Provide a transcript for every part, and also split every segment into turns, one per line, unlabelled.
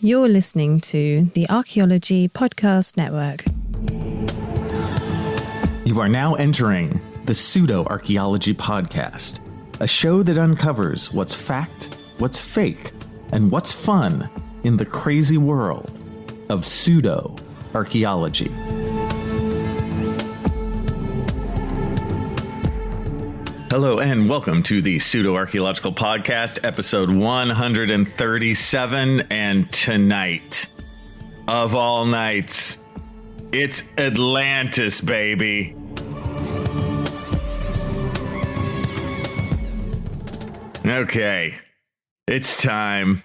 You're listening to the Archaeology Podcast Network.
You are now entering the Pseudo-Archaeology Podcast, a show that uncovers what's fact, what's fake, and what's fun in the crazy world of pseudo-archaeology. Hello and welcome to the Pseudo-Archaeological Podcast, episode 137. And tonight, of all nights, it's Atlantis, baby. Okay, it's time.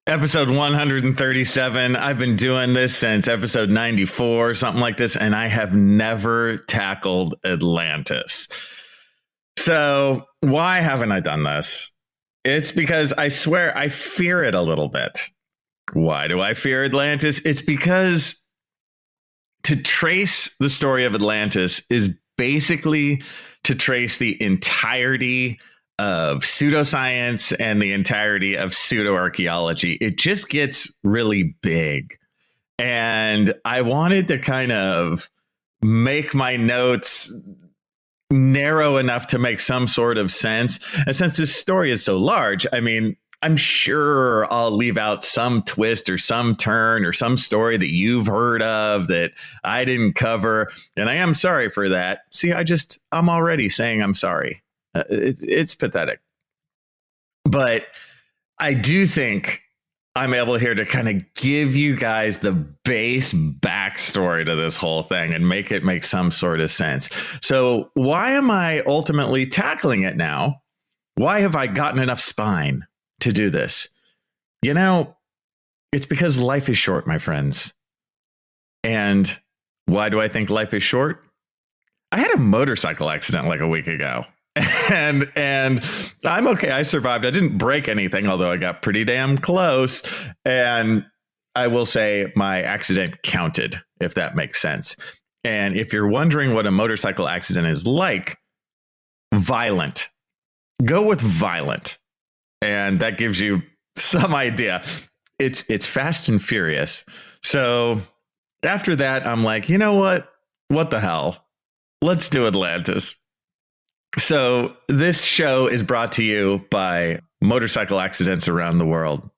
Episode 137. I've been doing this since episode 94, something like this, and I have never tackled Atlantis. So why haven't I done this? It's because I swear I fear it a little bit. Why do I fear Atlantis? It's because to trace the story of Atlantis is basically to trace the entirety of pseudoscience and the entirety of pseudo-archaeology. It just gets really big. And I wanted to kind of make my notes narrow enough to make some sort of sense. And since this story is so large, I mean, I'm sure I'll leave out some twist or some turn or some story that you've heard of that I didn't cover. And I am sorry for that. See, I'm already saying I'm sorry. It's pathetic. But I do think I'm able here to kind of give you guys the base backstory to this whole thing and make it make some sort of sense. So why am I ultimately tackling it now? Why have I gotten enough spine to do this? You know, it's because life is short, my friends. And why do I think life is short? I had a motorcycle accident like a week ago. And I'm okay. I survived. I didn't break anything, although I got pretty damn close. And I will say my accident counted, if that makes sense. And if you're wondering what a motorcycle accident is like, violent. Go with violent. And that gives you some idea. It's fast and furious. So after that, I'm like, you know what? What the hell? Let's do Atlantis. So this show is brought to you by motorcycle accidents around the world.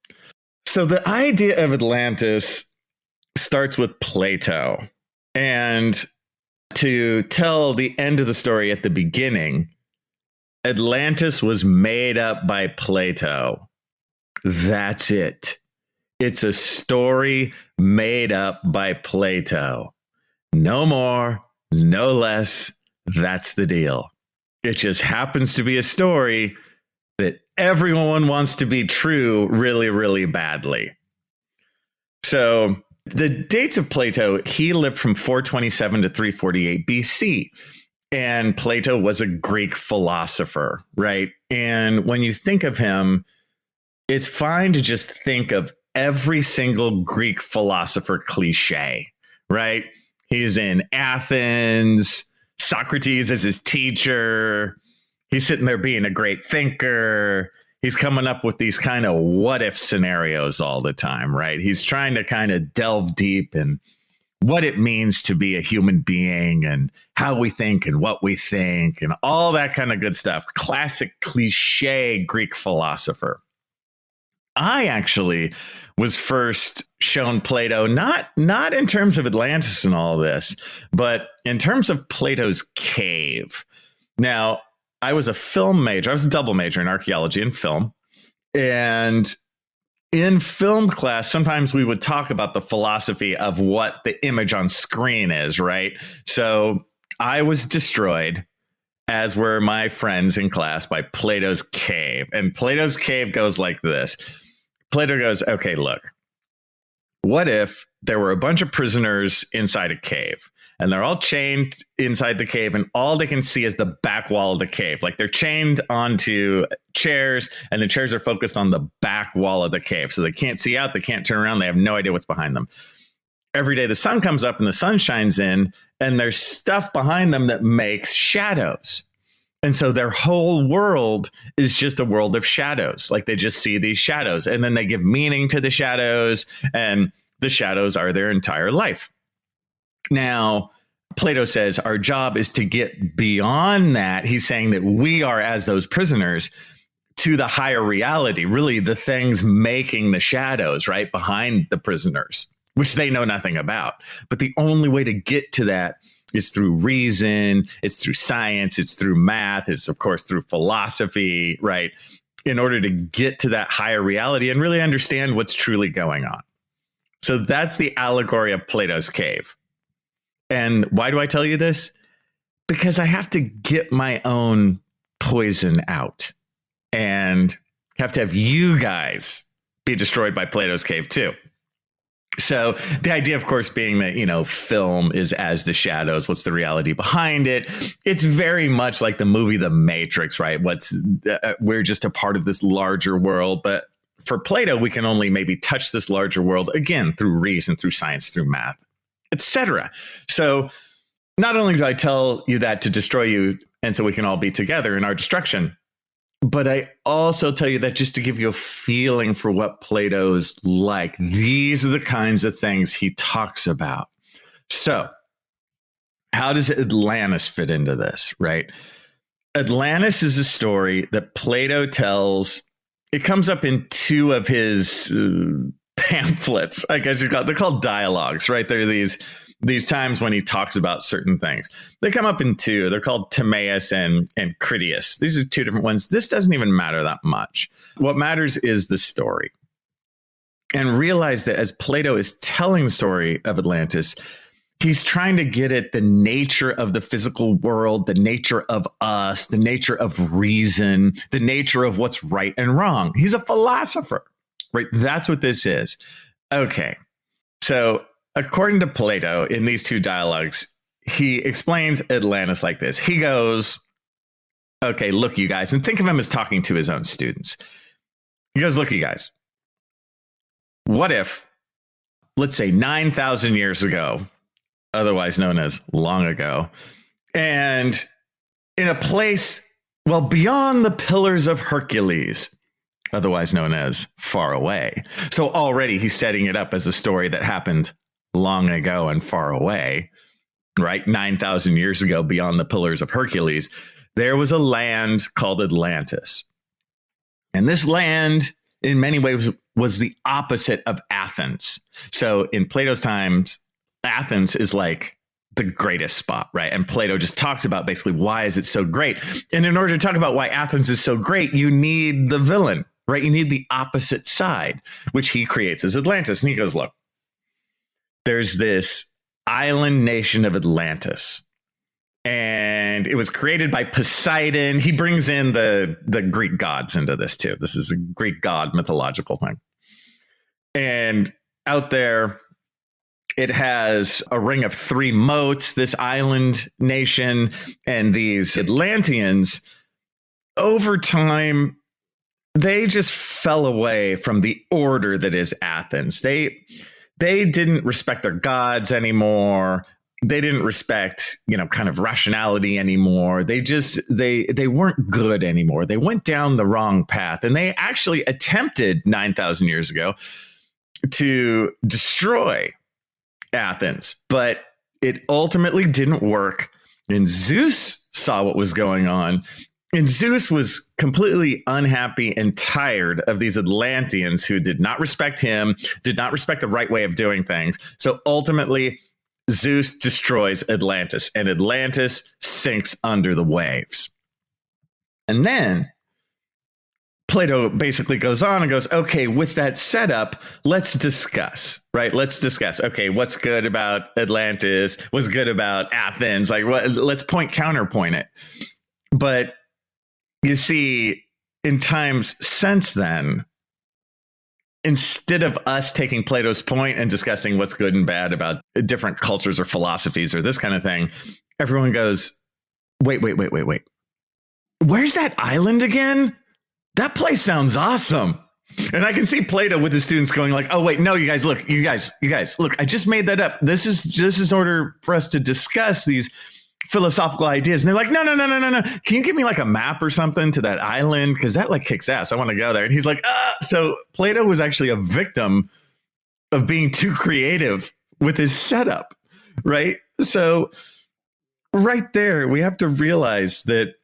So the idea of Atlantis starts with Plato. And to tell the end of the story at the beginning, Atlantis was made up by Plato. That's it. It's a story made up by Plato. No more, no less. That's the deal. It just happens to be a story that everyone wants to be true really, really badly. So the dates of Plato, he lived from 427 to 348 BC. And Plato was a Greek philosopher, right? And when you think of him, it's fine to just think of every single Greek philosopher cliche, right? He's in Athens. Socrates is his teacher. He's sitting there being a great thinker. He's coming up with these kind of what if scenarios all the time, right? He's trying to kind of delve deep in what it means to be a human being and how we think and what we think and all that kind of good stuff. Classic cliche Greek philosopher. I actually was first shown Plato, not in terms of Atlantis and all this, but in terms of Plato's cave. Now, I was a film major. I was a double major in archaeology and film. And in film class, sometimes we would talk about the philosophy of what the image on screen is, right? So I was destroyed, as were my friends in class, by Plato's cave. And Plato's cave goes like this. Plato goes, okay, look, what if there were a bunch of prisoners inside a cave and they're all chained inside the cave and all they can see is the back wall of the cave? Like they're chained onto chairs and the chairs are focused on the back wall of the cave. So they can't see out. They can't turn around. They have no idea what's behind them. Every day the sun comes up and the sun shines in and there's stuff behind them that makes shadows. And so their whole world is just a world of shadows. Like they just see these shadows and then they give meaning to the shadows, and the shadows are their entire life. Now, Plato says our job is to get beyond that. He's saying that we are, as those prisoners, to the higher reality, really the things making the shadows right behind the prisoners, which they know nothing about. But the only way to get to that is through reason, it's through science, it's through math, it's of course through philosophy, right? In order to get to that higher reality and really understand what's truly going on. So that's the allegory of Plato's cave. And why do I tell you this? Because I have to get my own poison out and have to have you guys be destroyed by Plato's cave too. So the idea, of course, being that, film is as the shadows. What's the reality behind it? It's very much like the movie The Matrix, right? We're just a part of this larger world. But for Plato, we can only maybe touch this larger world, again, through reason, through science, through math, etc. So not only do I tell you that to destroy you, and so we can all be together in our destruction, but I also tell you that just to give you a feeling for what Plato's like. These are the kinds of things he talks about. So how does Atlantis fit into this, right? Atlantis is a story that Plato tells. It comes up in two of his pamphlets, I guess you call it. They're called dialogues, right? They're these times when he talks about certain things. They come up in two. They're called Timaeus and Critias. These are two different ones. This doesn't even matter that much. What matters is the story. And realize that as Plato is telling the story of Atlantis, he's trying to get at the nature of the physical world, the nature of us, the nature of reason, the nature of what's right and wrong. He's a philosopher, right? That's what this is. Okay. So according to Plato, in these two dialogues, he explains Atlantis like this. He goes, okay, look, you guys, and think of him as talking to his own students. He goes, look, you guys, what if, let's say 9,000 years ago, otherwise known as long ago, and in a place, well, beyond the Pillars of Hercules, otherwise known as far away. So already he's setting it up as a story that happened long ago and far away, right? 9,000 years ago, beyond the Pillars of Hercules, there was a land called Atlantis. And this land, in many ways, was the opposite of Athens. So in Plato's times, Athens is like the greatest spot, right? And Plato just talks about basically why is it so great. And in order to talk about why Athens is so great, you need the villain, right? You need the opposite side, which he creates as Atlantis. And he goes, look, there's this island nation of Atlantis, and it was created by Poseidon. He brings in the Greek gods into this too. This is a Greek god mythological thing. And out there, it has a ring of three moats, this island nation, and these Atlanteans, over time, they just fell away from the order that is Athens. They didn't respect their gods anymore. They didn't respect, kind of rationality anymore. They weren't good anymore. They went down the wrong path. And they actually attempted 9,000 years ago to destroy Athens, but it ultimately didn't work. And Zeus saw what was going on. And Zeus was completely unhappy and tired of these Atlanteans who did not respect him, did not respect the right way of doing things. So ultimately, Zeus destroys Atlantis, and Atlantis sinks under the waves. And then Plato basically goes on and goes, okay, with that setup, let's discuss, right? Let's discuss, okay, what's good about Atlantis? What's good about Athens? Let's counterpoint it. But you see, in times since then, instead of us taking Plato's point and discussing what's good and bad about different cultures or philosophies or this kind of thing, everyone goes, wait. Where's that island again? That place sounds awesome. And I can see Plato with his students going like, oh, wait, no, you guys, look, I just made that up. This is order for us to discuss these philosophical ideas. And they're like, no. Can you give me like a map or something to that island? Because that like kicks ass. I want to go there. And he's like, So Plato was actually a victim of being too creative with his setup, right? So right there, we have to realize that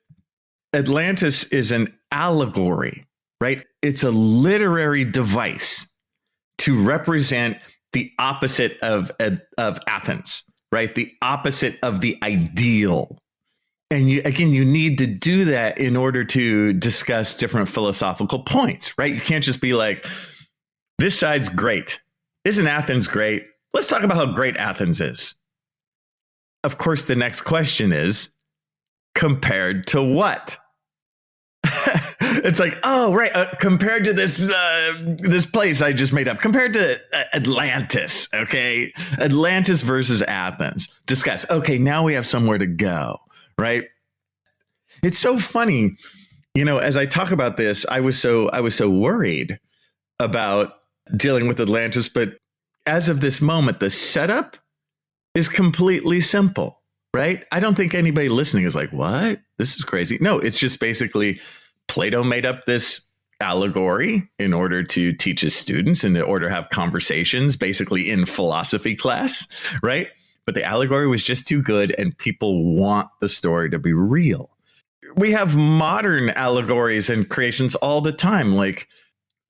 Atlantis is an allegory, right? It's a literary device to represent the opposite of Athens, right? The opposite of the ideal. And you need to do that in order to discuss different philosophical points, right? You can't just be like, this side's great. Isn't Athens great? Let's talk about how great Athens is. Of course, the next question is, compared to what? It's like, oh, right. Compared to this place I just made up, compared to Atlantis. OK, Atlantis versus Athens. Discuss. OK, now we have somewhere to go. Right. It's so funny. As I talk about this, I was so worried about dealing with Atlantis. But as of this moment, the setup is completely simple. Right. I don't think anybody listening is like, what? This is crazy. No, it's just basically Plato made up this allegory in order to teach his students and in order to have conversations basically in philosophy class. Right. But the allegory was just too good and people want the story to be real. We have modern allegories and creations all the time. Like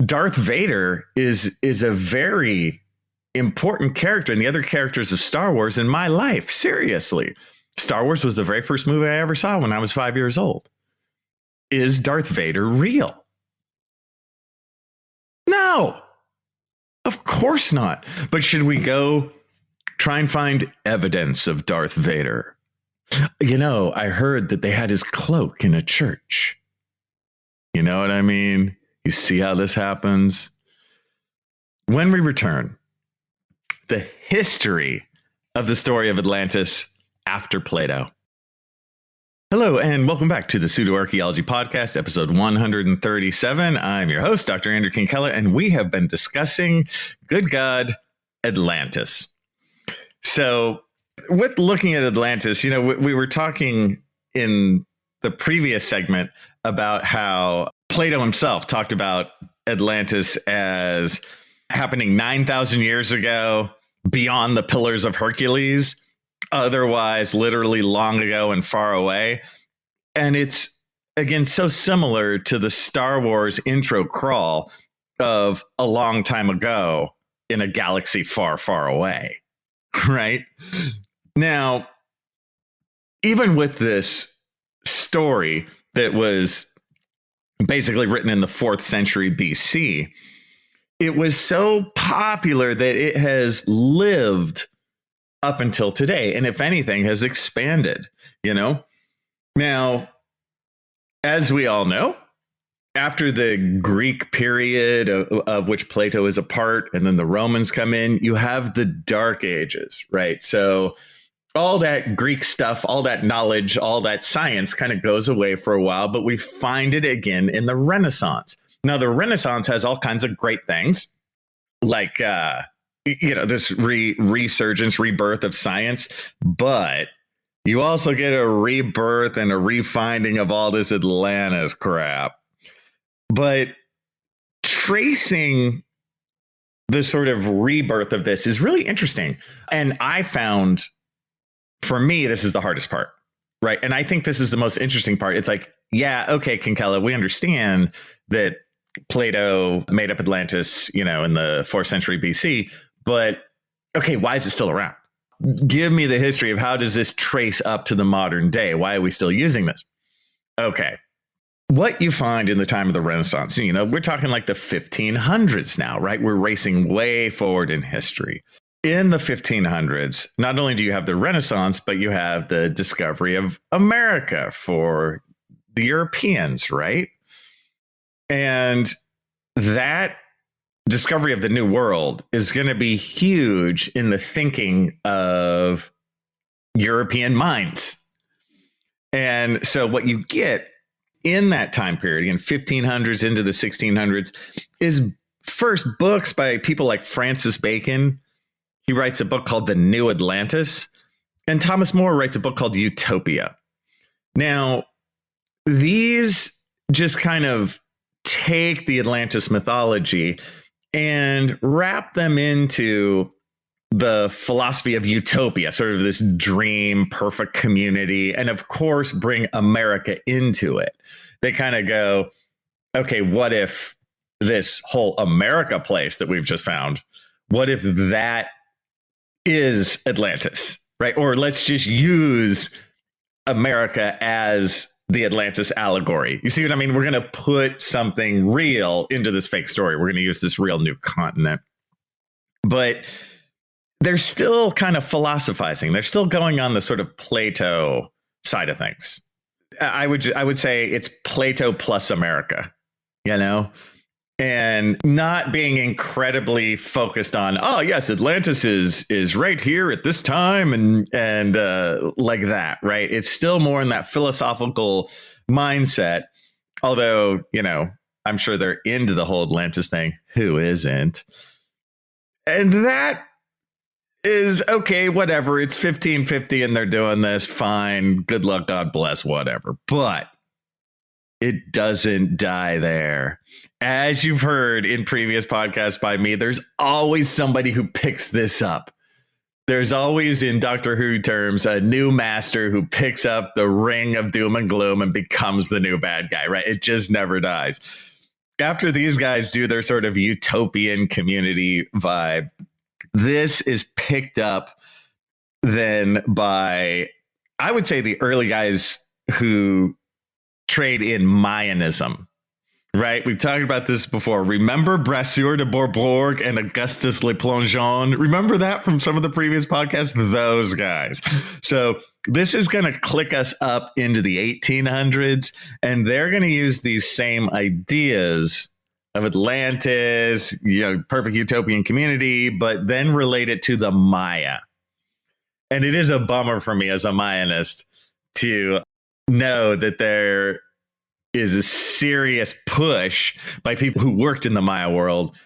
Darth Vader is a very important character and the other characters of Star Wars in my life. Seriously. Star Wars was the very first movie I ever saw when I was 5 years old. Is Darth Vader real? No, of course not. But should we go try and find evidence of Darth Vader? I heard that they had his cloak in a church. You know what I mean? You see how this happens? When we return, the history of the story of Atlantis after Plato. Hello, and welcome back to the Pseudo-Archaeology Podcast, episode 137. I'm your host, Dr. Andrew Kinkella, and we have been discussing, good God, Atlantis. So with looking at Atlantis, we were talking in the previous segment about how Plato himself talked about Atlantis as happening 9,000 years ago, beyond the Pillars of Hercules, otherwise literally long ago and far away. And it's, again, so similar to the Star Wars intro crawl of a long time ago in a galaxy far, far away, right? Now, even with this story that was basically written in the 4th century BC, it was so popular that it has lived up until today. And if anything, has expanded, Now, as we all know, after the Greek period of which Plato is a part, and then the Romans come in, you have the Dark Ages, right? So all that Greek stuff, all that knowledge, all that science kind of goes away for a while, but we find it again in the Renaissance. Now, the Renaissance has all kinds of great things, like, this resurgence, rebirth of science, but you also get a rebirth and a refinding of all this Atlantis crap. But tracing the sort of rebirth of this is really interesting. And I found, for me, this is the hardest part, right? And I think this is the most interesting part. It's like, yeah, okay, Kinkella, we understand that Plato made up Atlantis, in the 4th century BC, but okay, why is it still around? Give me the history of how does this trace up to the modern day? Why are we still using this? Okay. What you find in the time of the Renaissance, we're talking like the 1500s now, right? We're racing way forward in history. In the 1500s, not only do you have the Renaissance, but you have the discovery of America for the Europeans, right? And that discovery of the New World is going to be huge in the thinking of European minds. And so what you get in that time period, in 1500s into the 1600s, is first books by people like Francis Bacon. He writes a book called The New Atlantis. And Thomas More writes a book called Utopia. Now, these just kind of take the Atlantis mythology and wrap them into the philosophy of utopia, sort of this dream, perfect community, and of course, bring America into it. They kind of go, okay, what if this whole America place that we've just found, what if that is Atlantis, right? Or let's just use America as the Atlantis allegory. You see what I mean? We're going to put something real into this fake story. We're going to use this real new continent. But they're still kind of philosophizing. They're still going on the sort of Plato side of things. I would say it's Plato plus America, you know, and not being incredibly focused on, oh yes, Atlantis is right here at this time and like that, right? It's still more in that philosophical mindset. Although, you know, I'm sure they're into the whole Atlantis thing. Who isn't? And that is okay, whatever. It's 1550 and they're doing this. Fine. Good luck. God bless, whatever. But it doesn't die there. As you've heard in previous podcasts by me, there's always somebody who picks this up. There's always, in Doctor Who terms, a new master who picks up the ring of doom and gloom and becomes the new bad guy, right? It just never dies. After these guys do their sort of utopian community vibe, this is picked up then by, I would say, the early guys who trade in Mayanism, right? We've talked about this before. Remember Brasseur de Bourbourg and Augustus Le Plongeon? Remember that from some of the previous podcasts? Those guys. So this is going to click us up into the 1800s, and they're going to use these same ideas of Atlantis, you know, perfect utopian community, but then relate it to the Maya. And it is a bummer for me as a Mayanist to know that there is a serious push by people who worked in the Maya world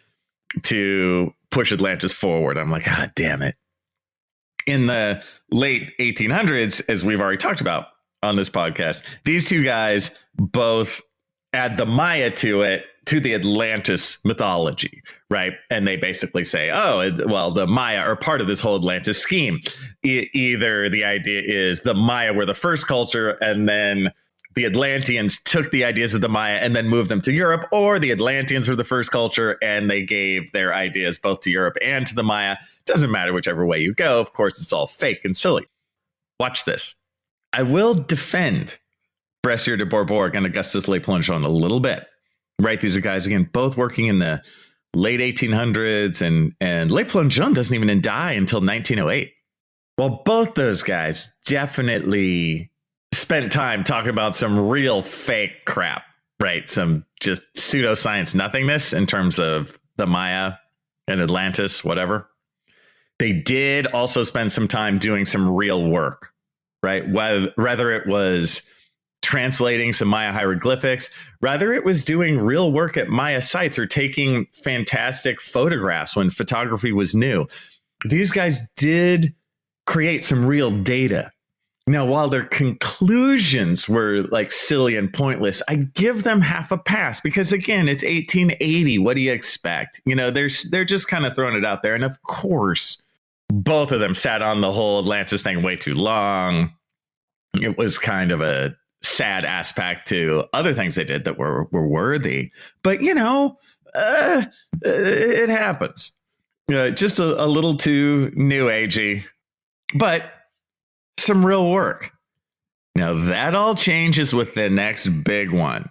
to push Atlantis forward. I'm like, God damn it. In the late 1800s, as we've already talked about on this podcast, these two guys both add the Maya to it, to the Atlantis mythology, right? And they basically say, oh, well, the Maya are part of this whole Atlantis scheme. Either the idea is the Maya were the first culture, and then the Atlanteans took the ideas of the Maya and then moved them to Europe, or the Atlanteans were the first culture and they gave their ideas both to Europe and to the Maya. Doesn't matter whichever way you go. Of course, it's all fake and silly. Watch this. I will defend Brasseur de Bourbourg and Augustus Le Plongeon a little bit. Right, these are guys, again, both working in the late 1800s, and Le Plongeon doesn't even die until 1908. Well, both those guys definitely spent time talking about some real fake crap, right? Some just pseudoscience nothingness in terms of the Maya and Atlantis, whatever. They did also spend some time doing some real work, right? Whether it was translating some Maya hieroglyphics, rather it was doing real work at Maya sites or taking fantastic photographs when photography was new. These guys did create some real data. Now, while their conclusions were like silly and pointless, I give them half a pass because, again, it's 1880. What do you expect? You know, they're just kind of throwing it out there. And of course, both of them sat on the whole Atlantis thing way too long. It was kind of a sad aspect to other things they did that were worthy. But, you know, it happens. Just a little too new agey, but some real work. Now, that all changes with the next big one.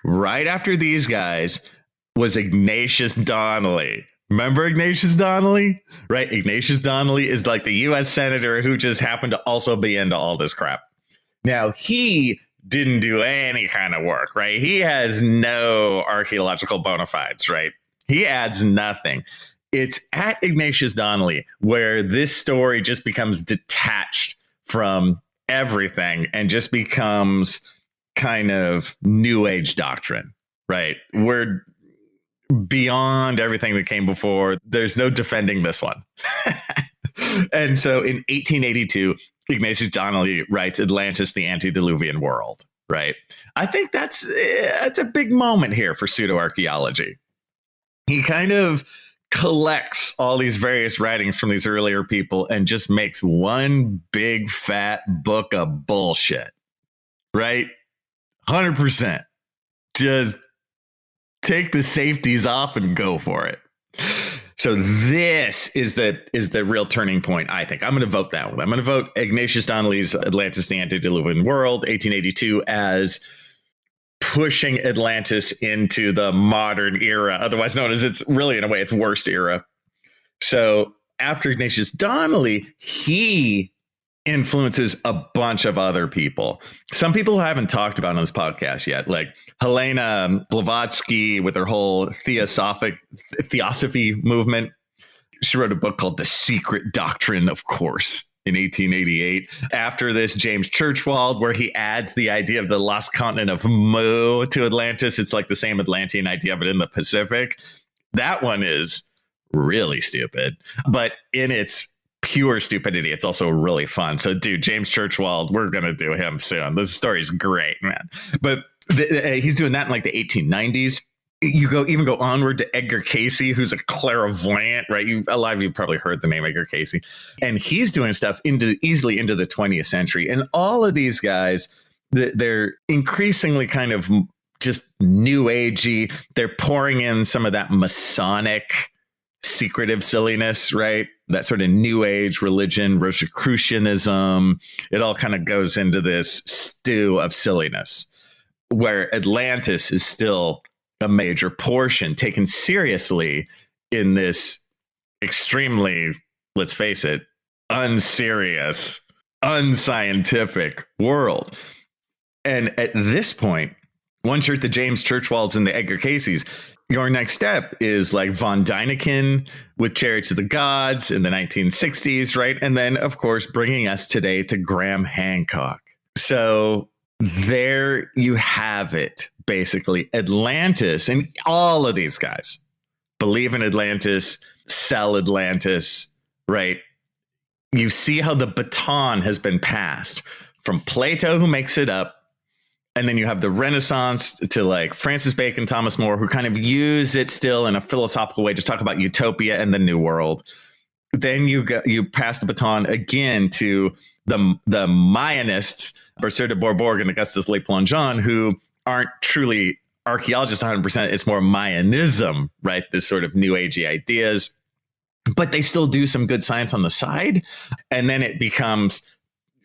Right after these guys was Ignatius Donnelly. Remember Ignatius Donnelly? Right? Ignatius Donnelly is like the U.S. senator who just happened to also be into all this crap. Now, he didn't do any kind of work, right? He has no archaeological bona fides, right? He adds nothing. It's at Ignatius Donnelly where this story just becomes detached from everything and just becomes kind of new age doctrine, right? We're beyond everything that came before. There's no defending this one. And so in 1882, Ignatius Donnelly writes Atlantis, the Antediluvian World, right? I think that's a big moment here for pseudo-archaeology. He kind of collects all these various writings from these earlier people and just makes one big fat book of bullshit, right? 100%. Just take the safeties off and go for it. So this is the real turning point, I think. I'm going to vote that one. I'm going to vote Ignatius Donnelly's Atlantis, the Antediluvian World, 1882, as pushing Atlantis into the modern era, otherwise known as its really, in a way, its worst era. So after Ignatius Donnelly, he influences a bunch of other people. Some people who I haven't talked about on this podcast yet, like Helena Blavatsky with her whole theosophy movement. She wrote a book called The Secret Doctrine of Course in 1888. After this, James Churchwald, where he adds the idea of the lost continent of Mu to Atlantis. It's like the same Atlantean idea, but in the Pacific. That one is really stupid, but in its pure stupidity, it's also really fun. So, dude, James Churchwald, we're going to do him soon. This story is great, man. But he's doing that in like the 1890s. You go onward to Edgar Cayce, who's a clairvoyant, right? A lot of you probably heard the name Edgar Cayce. And he's doing stuff easily into the 20th century. And all of these guys, they're increasingly kind of just new agey. They're pouring in some of that Masonic secretive silliness, right? That sort of new age religion, Rosicrucianism. It all kind of goes into this stew of silliness, where Atlantis is still a major portion taken seriously in this extremely, let's face it, unserious, unscientific world. And at this point, once you're at the James Churchwalds and the Edgar Cayces, your next step is like von Däniken with Chariots of the Gods in the 1960s, right? And then, of course, bringing us today to Graham Hancock. So there you have it, basically. Atlantis, and all of these guys believe in Atlantis, sell Atlantis, right? You see how the baton has been passed from Plato, who makes it up. And then you have the Renaissance to like Francis Bacon, Thomas More, who kind of use it still in a philosophical way, just talk about utopia and the new world. Then you pass the baton again to the Mayanists, Bercer de Bourbourg and Augustus Le Plongeon, who aren't truly archaeologists 100%. It's more Mayanism, right? This sort of new agey ideas, but they still do some good science on the side. And then it becomes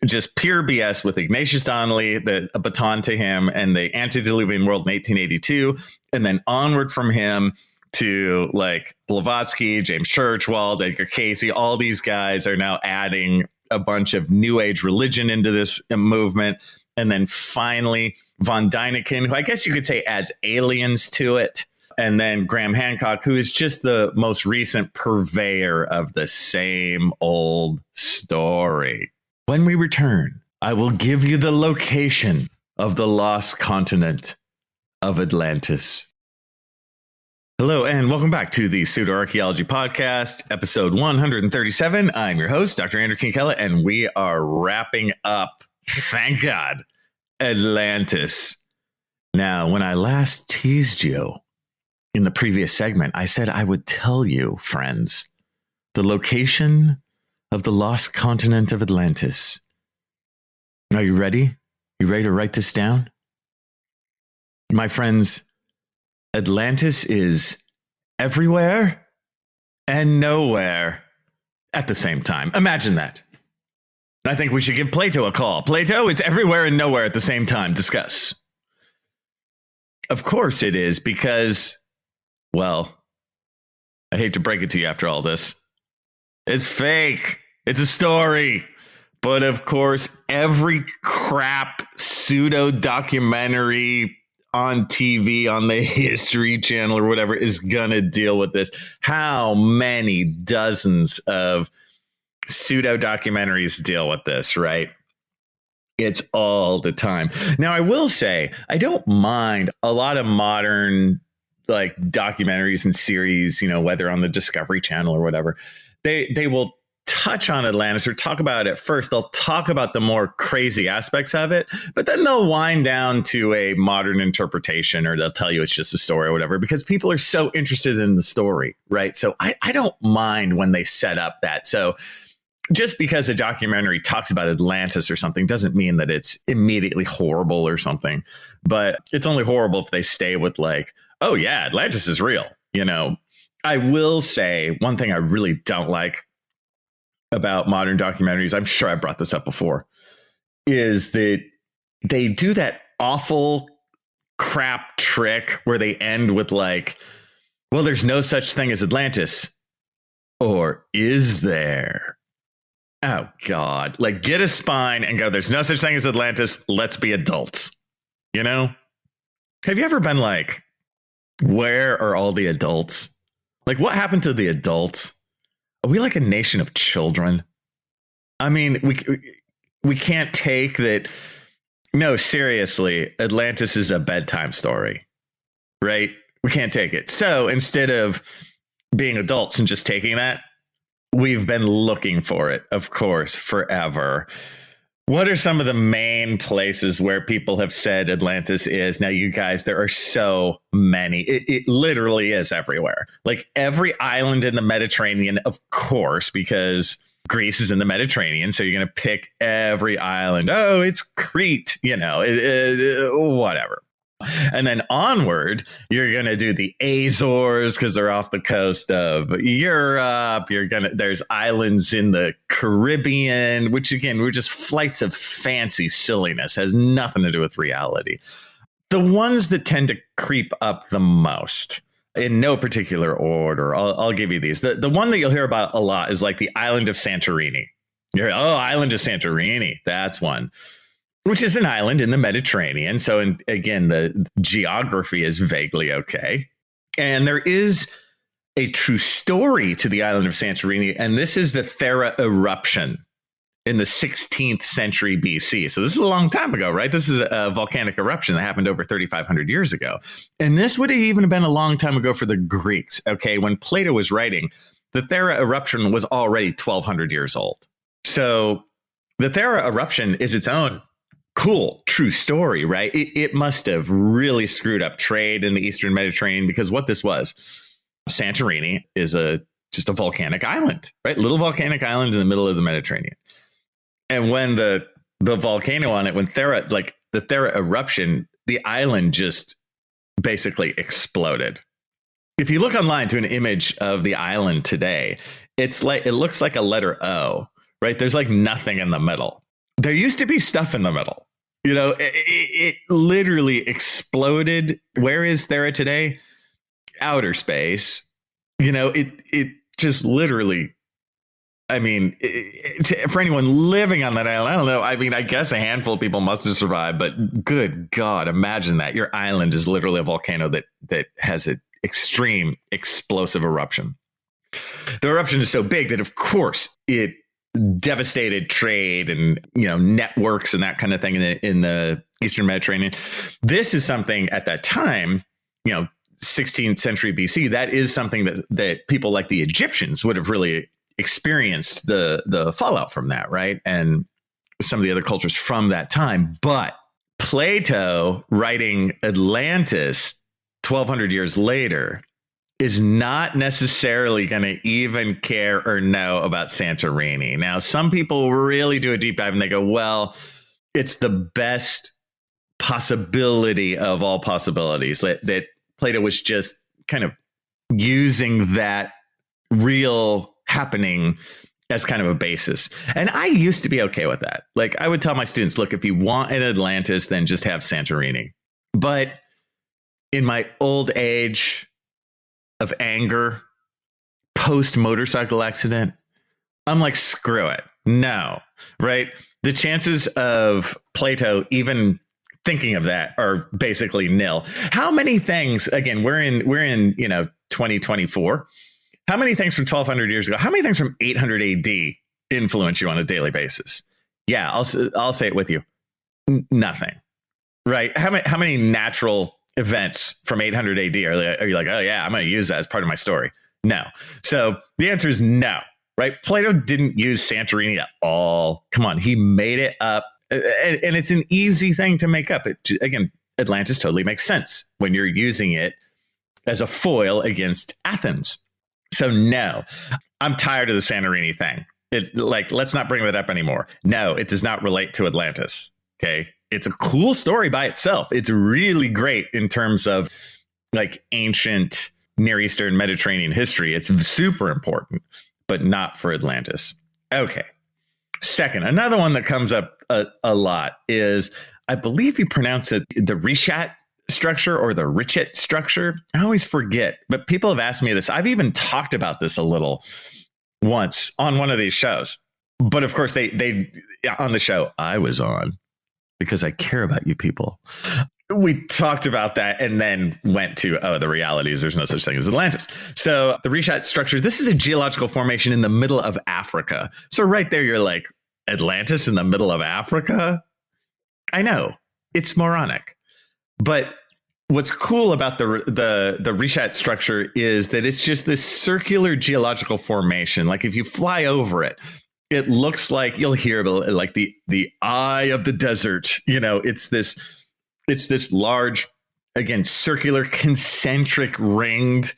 just pure BS with Ignatius Donnelly, a baton to him, and the Antediluvian World in 1882, and then onward from him to like Blavatsky, James Churchwald, Edgar Cayce. All these guys are now adding a bunch of new age religion into this movement. And then finally, von Däniken, who I guess you could say adds aliens to it. And then Graham Hancock, who is just the most recent purveyor of the same old story. When we return, I will give you the location of the lost continent of Atlantis. Hello, and welcome back to the Pseudo-Archaeology Podcast, episode 137. I'm your host, Dr. Andrew Kinkella, and we are wrapping up, thank God, Atlantis. Now, when I last teased you in the previous segment, I said I would tell you, friends, the location of the lost continent of Atlantis. Are you ready? You ready to write this down? My friends, Atlantis is everywhere and nowhere at the same time. Imagine that. I think we should give Plato a call. Plato, it's everywhere and nowhere at the same time. Discuss. Of course it is, because, well, I hate to break it to you after all this. It's fake. It's a story. But of course, every crap pseudo documentary on TV, on the History Channel or whatever, is going to deal with this. How many dozens of pseudo documentaries deal with this, right? It's all the time. Now, I will say, I don't mind a lot of modern like documentaries and series, you know, whether on the Discovery Channel or whatever. They will touch on Atlantis or talk about it first, they'll talk about the more crazy aspects of it, but then they'll wind down to a modern interpretation, or they'll tell you it's just a story or whatever, because people are so interested in the story, right? So I don't mind when they set up that. So just because a documentary talks about Atlantis or something doesn't mean that it's immediately horrible or something, but it's only horrible if they stay with like, oh yeah, Atlantis is real. You know, I will say one thing I really don't like about modern documentaries, I'm sure I brought this up before, is that they do that awful crap trick where they end with like, well, there's no such thing as Atlantis. Or is there? Oh, God. Like, get a spine and go, there's no such thing as Atlantis. Let's be adults. You know? Have you ever been like, where are all the adults? Like, what happened to the adults? Are we like a nation of children? I mean, we can't take that. No, seriously, Atlantis is a bedtime story, right? We can't take it. So instead of being adults and just taking that, we've been looking for it, of course, forever. What are some of the main places where people have said Atlantis is? Now, you guys, there are so many. It literally is everywhere. Like every island in the Mediterranean, of course, because Greece is in the Mediterranean. So you're going to pick every island. Oh, it's Crete, you know, whatever. And then onward, you're going to do the Azores because they're off the coast of Europe. There's islands in the Caribbean, which again, were just flights of fancy silliness, has nothing to do with reality. The ones that tend to creep up the most, in no particular order, I'll give you these. The one that you'll hear about a lot is like the island of Santorini. Island of Santorini. That's one. Which is an island in the Mediterranean. So again, the geography is vaguely okay. And there is a true story to the island of Santorini. And this is the Thera eruption in the 16th century BC. So this is a long time ago, right? This is a volcanic eruption that happened over 3,500 years ago. And this would have even been a long time ago for the Greeks. Okay, when Plato was writing, the Thera eruption was already 1,200 years old. So the Thera eruption is its own cool, true story, right? It must have really screwed up trade in the Eastern Mediterranean, because what this was, Santorini is just a volcanic island, right? Little volcanic island in the middle of the Mediterranean. And when the volcano on it, when the Thera eruption, the island just basically exploded. If you look online to an image of the island today, it looks like a letter O, right? There's like nothing in the middle. There used to be stuff in the middle. You know, it literally exploded. Where is Thera today? Outer space. You know, it just literally, I mean, for anyone living on that island, I don't know. I mean, I guess a handful of people must have survived, but good God, imagine that. Your island is literally a volcano that has an extreme explosive eruption. The eruption is so big that, of course, it devastated trade and, you know, networks and that kind of thing in the Eastern Mediterranean. This is something at that time, you know, 16th century BC, that is something that people like the Egyptians would have really experienced the fallout from that, right? And some of the other cultures from that time. But Plato writing Atlantis 1,200 years later is not necessarily going to even care or know about Santorini. Now, some people really do a deep dive and they go, well, it's the best possibility of all possibilities, that Plato was just kind of using that real happening as kind of a basis. And I used to be okay with that. Like, I would tell my students, look, if you want an Atlantis, then just have Santorini. But in my old age of anger, post motorcycle accident, I'm like, screw it. No, right? The chances of Plato even thinking of that are basically nil. How many things, again, we're in, you know, 2024. How many things from 1,200 years ago, how many things from 800 AD influence you on a daily basis? Yeah, I'll say it with you. Nothing, right? How many natural events from 800 AD are you like, oh yeah, I'm going to use that as part of my story? No. So the answer is no, right? Plato didn't use Santorini at all. Come on, he made it up. And it's an easy thing to make up. Again, Atlantis totally makes sense when you're using it as a foil against Athens. So no, I'm tired of the Santorini thing. Let's not bring that up anymore. No, it does not relate to Atlantis. Okay. It's a cool story by itself. It's really great in terms of like ancient Near Eastern Mediterranean history. It's super important, but not for Atlantis. Okay. Second, another one that comes up a lot is, I believe you pronounce it the Richat structure or the Richet structure. I always forget, but people have asked me this. I've even talked about this a little once on one of these shows. But of course, they on the show I was on, because I care about you people, we talked about that and then went to, the reality is there's no such thing as Atlantis. So the Richat structure, this is a geological formation in the middle of Africa. So right there, you're like, Atlantis in the middle of Africa? I know, it's moronic. But what's cool about the Richat structure is that it's just this circular geological formation. Like if you fly over it, it looks like, you'll hear like the eye of the desert. It's this large, again, circular, concentric, ringed,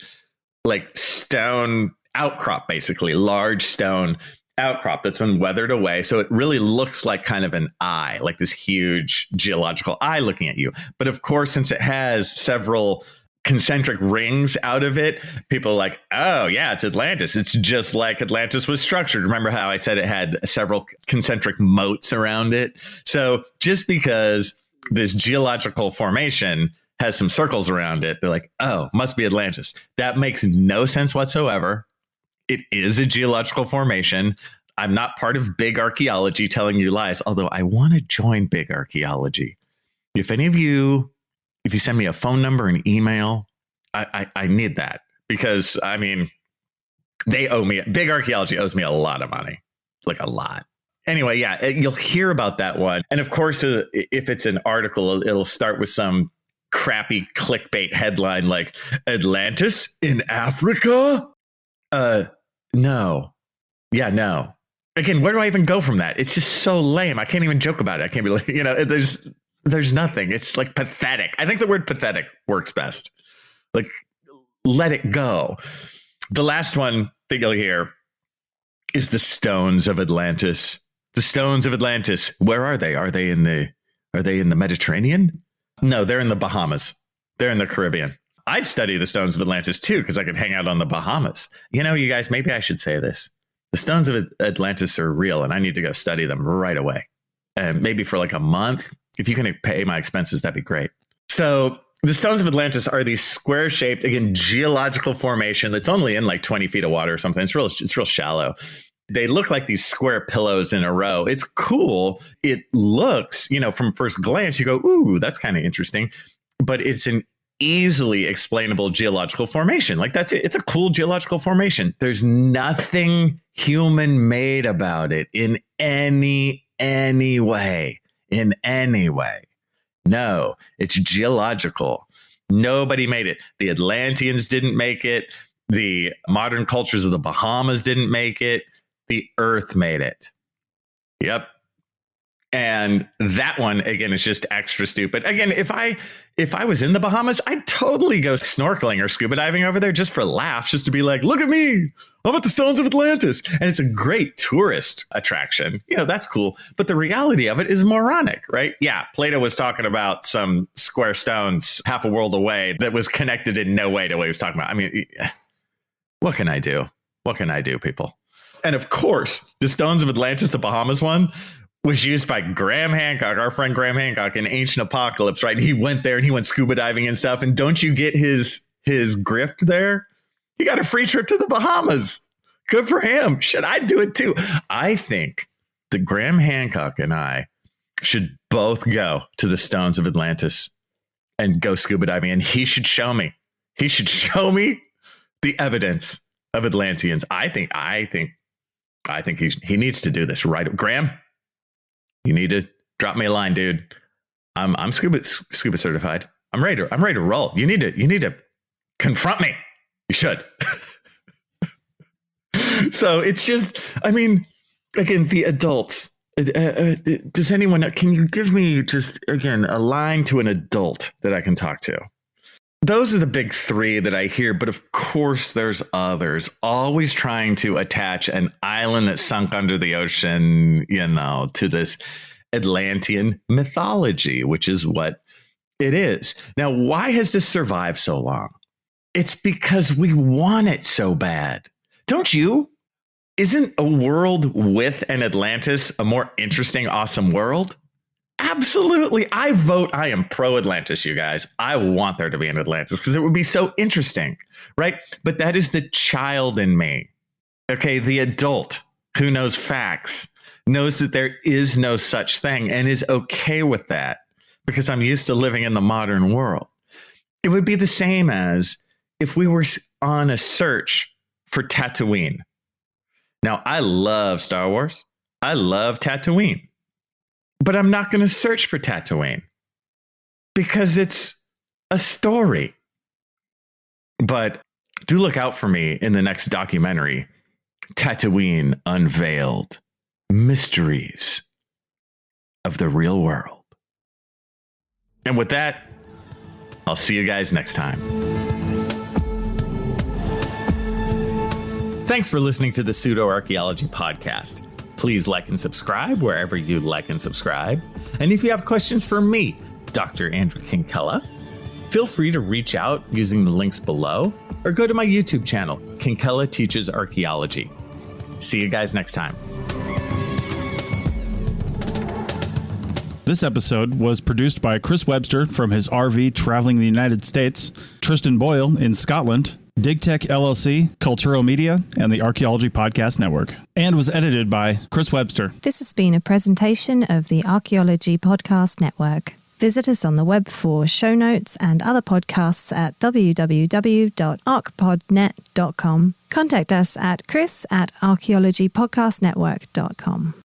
like stone outcrop, basically large stone outcrop that's been weathered away. So it really looks like kind of an eye, like this huge geological eye looking at you. But of course, since it has several concentric rings out of it, people are like, oh yeah, it's Atlantis. It's just like Atlantis was structured. Remember how I said it had several concentric moats around it? So just because this geological formation has some circles around it, they're like, oh, must be Atlantis. That makes no sense whatsoever. It is a geological formation. I'm not part of big archaeology telling you lies, although I want to join big archaeology. If any of you, if you send me a phone number and email, I need that, because I mean, they owe me, big archaeology owes me a lot of money, like a lot. Anyway, yeah, you'll hear about that one. And of course, if it's an article, it'll start with some crappy clickbait headline like Atlantis in Africa. No. Yeah, no. Again, where do I even go from that? It's just so lame. I can't even joke about it. I can't be like, there's nothing. It's like pathetic. I think the word pathetic works best. Like, let it go. The last one that you'll hear is the stones of Atlantis. The stones of Atlantis. Where are they? Are they in the Mediterranean? No, they're in the Bahamas. They're in the Caribbean. I'd study the stones of Atlantis too, because I could hang out on the Bahamas. You guys, maybe I should say this. The stones of Atlantis are real, and I need to go study them right away. And maybe for like a month. If you can pay my expenses, that'd be great. So the stones of Atlantis are these square-shaped, again, geological formation that's only in like 20 feet of water or something. It's real shallow. They look like these square pillows in a row. It's cool. It looks, from first glance, you go, ooh, that's kind of interesting. But it's an easily explainable geological formation. Like that's it. It's a cool geological formation. There's nothing human made about it in any way. In any way. No, it's geological. Nobody made it. The Atlanteans didn't make it. The modern cultures of the Bahamas didn't make it. The Earth made it. Yep. And that one, again, is just extra stupid. Again, if I was in the Bahamas, I'd totally go snorkeling or scuba diving over there just for laughs, just to be like, look at me, I'm at the stones of Atlantis. And it's a great tourist attraction. That's cool. But the reality of it is moronic, right? Yeah, Plato was talking about some square stones half a world away that was connected in no way to what he was talking about. I mean, what can I do? What can I do, people? And of course, the stones of Atlantis, the Bahamas one, was used by Graham Hancock, our friend Graham Hancock, in Ancient Apocalypse, right? And he went there and he went scuba diving and stuff. And don't you get his grift there? He got a free trip to the Bahamas. Good for him. Should I do it too? I think that Graham Hancock and I should both go to the stones of Atlantis and go scuba diving. And he should show me. He should show me the evidence of Atlanteans. I think he needs to do this, right? Graham, you need to drop me a line, dude. I'm scuba certified. I'm ready to roll. You need to confront me. You should. So it's just, I mean, again, the adults. Does anyone, can you give me just, again, a line to an adult that I can talk to? Those are the big three that I hear, but of course there's others, always trying to attach an island that sunk under the ocean, to this Atlantean mythology, which is what it is. Now, why has this survived so long? It's because we want it so bad. Don't you? Isn't a world with an Atlantis a more interesting, awesome world? Absolutely. I am pro-Atlantis, you guys. I want there to be an Atlantis because it would be so interesting, right? But that is the child in me. Okay, the adult who knows facts, knows that there is no such thing and is okay with that because I'm used to living in the modern world. It would be the same as if we were on a search for Tatooine. Now, I love Star Wars. I love Tatooine. But I'm not going to search for Tatooine because it's a story. But do look out for me in the next documentary, Tatooine Unveiled, Mysteries of the Real World. And with that, I'll see you guys next time. Thanks for listening to the Pseudo Archaeology Podcast. Please like and subscribe wherever you like and subscribe. And if you have questions for me, Dr. Andrew Kinkella, feel free to reach out using the links below or go to my YouTube channel, Kinkella Teaches Archaeology. See you guys next time.
This episode was produced by Chris Webster from his RV traveling the United States, Tristan Boyle in Scotland, DigTech LLC, Cultural Media, and the Archaeology Podcast Network, and was edited by Chris Webster.
This has been a presentation of the Archaeology Podcast Network. Visit us on the web for show notes and other podcasts at www.archpodnet.com. Contact us at chris@archaeologypodcastnetwork.com.